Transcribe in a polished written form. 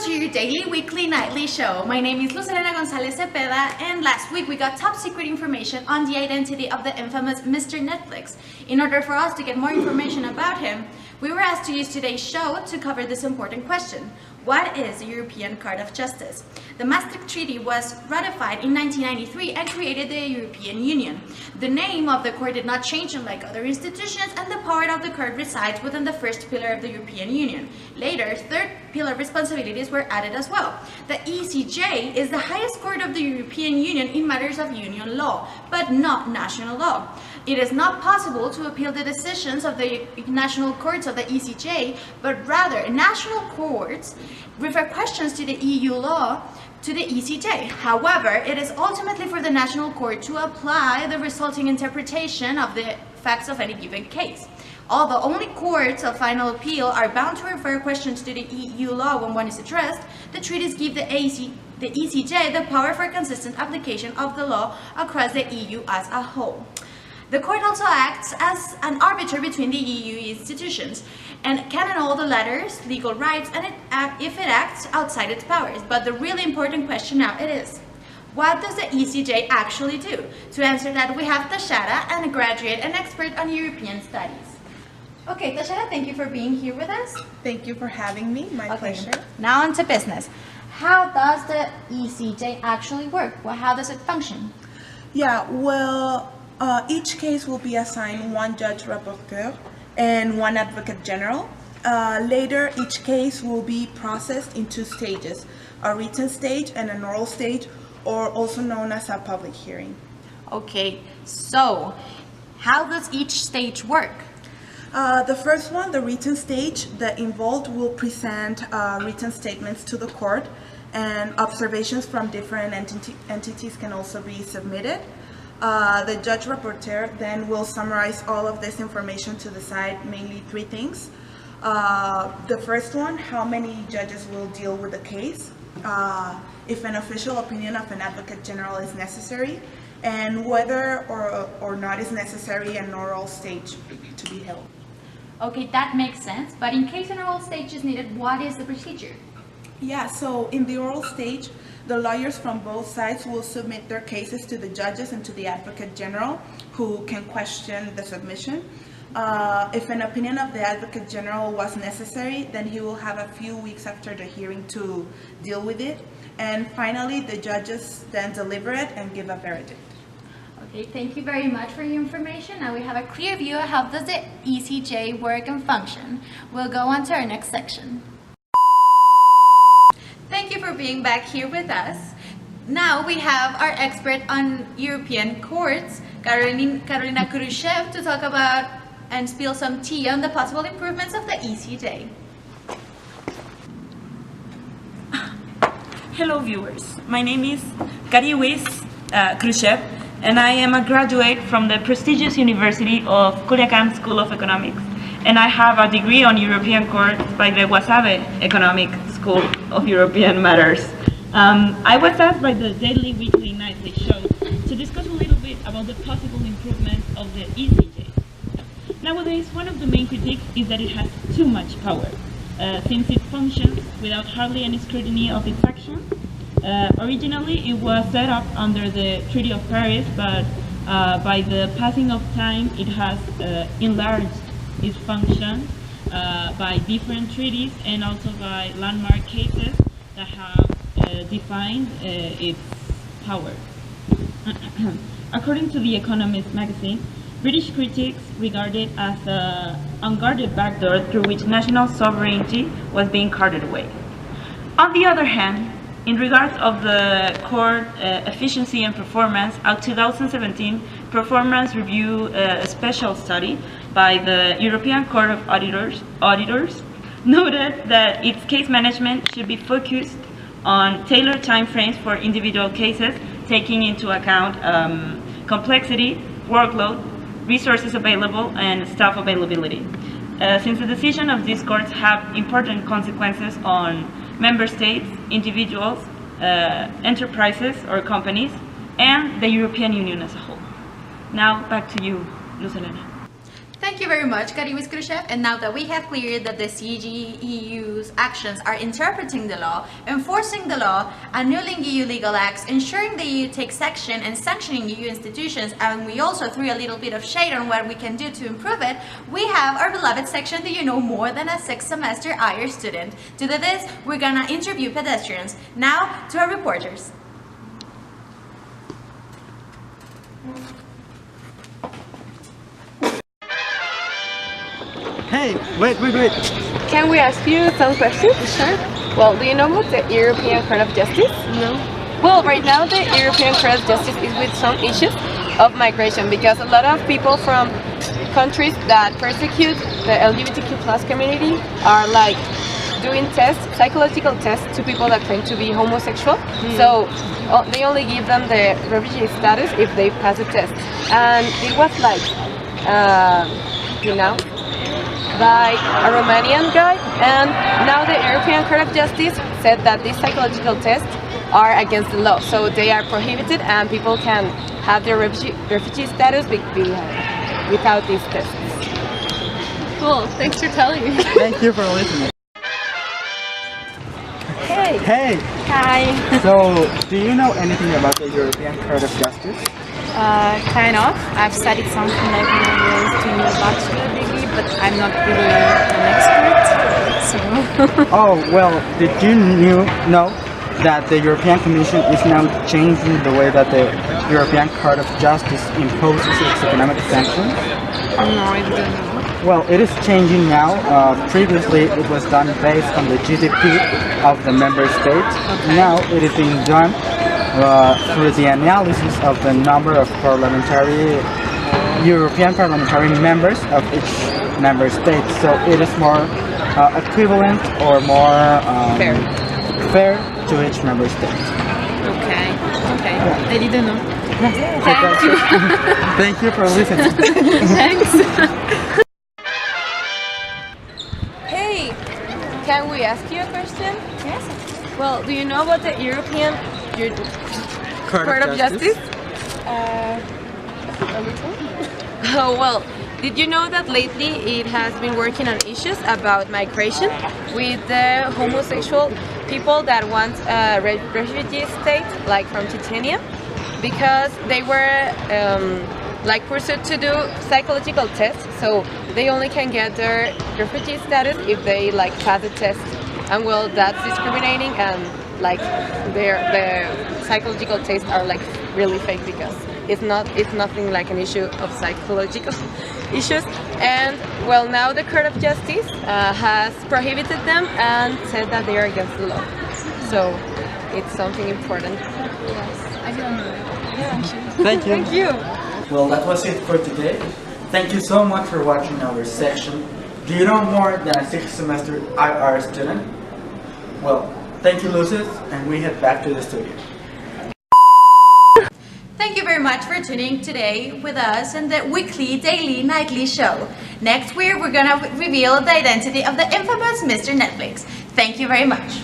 to your daily, weekly, nightly show. My name is Luz Helena Gonzalez Cepeda, and last week we got top secret information on the identity of the infamous Mr. Netflix. In order for us to get more information about him, we were asked to use today's show to cover this important question. What is the European Court of Justice? The Maastricht Treaty was ratified in 1993 and created the European Union. The name of the court did not change unlike other institutions, and the power of the court resides within the first pillar of the European Union. Later, third pillar responsibilities were added as well. The ECJ is the highest court of the European Union in matters of union law, but not national law. It is not possible to appeal the decisions of the national courts of the ECJ, but rather national courts refer questions to the EU law to the ECJ. However, it is ultimately for the national court to apply the resulting interpretation of the facts of any given case. Although only courts of final appeal are bound to refer questions to the EU law when one is addressed, the treaties give the ECJ the power for consistent application of the law across the EU as a whole. The court also acts as an arbiter between the EU institutions and can annul the latter's legal rights if it acts outside its powers. But the really important question now is, what does the ECJ actually do? To answer that, we have Tashara, a graduate and expert on European studies. Okay, Tashara, thank you for being here with us. Thank you for having me. My pleasure. Now on to business. How does the ECJ actually work? Well, how does it function? Yeah, well, each case will be assigned one judge rapporteur and one advocate general. Later, each case will be processed in two stages, a written stage and an oral stage, or also known as a public hearing. Okay, so how does each stage work? The first one, the written stage, the involved will present written statements to the court, and observations from different entities can also be submitted. The judge rapporteur then will summarize all of this information to decide mainly three things. The first one, how many judges will deal with the case, if an official opinion of an advocate general is necessary, and whether or not is necessary an oral stage to be held. Okay, that makes sense, but in case an oral stage is needed, what is the procedure? Yeah, so in the oral stage, the lawyers from both sides will submit their cases to the judges and to the advocate general, who can question the submission. If an opinion of the advocate general was necessary, then he will have a few weeks after the hearing to deal with it. And finally, the judges then deliver it and give a verdict. Okay, thank you very much for your information. Now we have a clear view of how does the ECJ work and function. We'll go on to our next section. Thank you for being back here with us. Now we have our expert on European courts, Karolina Khrushchev, to talk about and spill some tea on the possible improvements of the ECJ. Hello viewers, my name is Kari-Louise Khrushchev, and I am a graduate from the prestigious University of Culiacan School of Economics, and I have a degree on European courts by the Wasabe Economic School of European Matters. I was asked by the Daily, Weekly, Nightly show to discuss a little bit about the possible improvements of the ECJ. Nowadays, one of the main critiques is that it has too much power, since it functions without hardly any scrutiny of its actions. Originally, it was set up under the Treaty of Paris, but by the passing of time, it has enlarged its function by different treaties and also by landmark cases that have defined its power. According to The Economist magazine, British critics regard it as an unguarded backdoor through which national sovereignty was being carted away. On the other hand, in regards of the court efficiency and performance, a 2017 performance review special study by the European Court of Auditors noted that its case management should be focused on tailored timeframes for individual cases, taking into account complexity, workload, resources available, and staff availability. Since the decision of these courts have important consequences on member states, individuals, enterprises or companies, and the European Union as a whole. Now back to you, Luz Helena. Thank you very much, Kariwis Khrushchev. And now that we have cleared that the CGEU's actions are interpreting the law, enforcing the law, annulling EU legal acts, ensuring the EU takes action and sanctioning EU institutions, and we also threw a little bit of shade on what we can do to improve it, we have our beloved section, Do You Know More Than a Sixth Semester IR Student? To do this, we're gonna interview pedestrians. Now, to our reporters. Hey, wait. Can we ask you some questions? Sure. Well, do you know about the European Court of Justice? No. Well, right now the European Court of Justice is with some issues of migration because a lot of people from countries that persecute the LGBTQ plus community are like doing tests, psychological tests to people that claim to be homosexual. So they only give them the refugee status if they pass the test. And it was like, by a Romanian guy, and now the European Court of Justice said that these psychological tests are against the law, so they are prohibited and people can have their refugee status without these tests. Cool, thanks for telling me. Thank you for listening. Hey! Hi. So, do you know anything about the European Court of Justice? Kind of. I've studied something like when I was doing a bachelor degree, but I'm not really an expert, so... Oh, well, did you know that the European Commission is now changing the way that the European Court of Justice imposes its economic sanctions? No, I don't know. Well, it is changing now. Previously, it was done based on the GDP of the member states. Okay. Now, it is being done through the analysis of the number of European parliamentary members of each member state. So it is more equivalent or more fair to each member state. Okay. I didn't know. Thank you. Thank you for listening. Thanks. Hey, can we ask you a question? Yes. Well, do you know about the European Court of Justice? Oh, well, did you know that lately it has been working on issues about migration with the homosexual people that want a refugee state, like from Chechnya, because they were like pursued to do psychological tests, so they only can get their refugee status if they like pass the test. And well, that's discriminating, and like the psychological tests are like really fake because it's nothing like an issue of psychological issues. And well, now the Court of Justice has prohibited them and said that they are against the law. So it's something important. Yes, I didn't know that. Yeah. Thank you. Thank you. Well, that was it for today. Thank you so much for watching our section. Do you know more than a sixth semester IR student? Well, thank you, Lucis, and we head back to the studio. Thank you very much for tuning today with us in the weekly, daily, nightly show. Next we're gonna reveal the identity of the infamous Mr. Netflix. Thank you very much.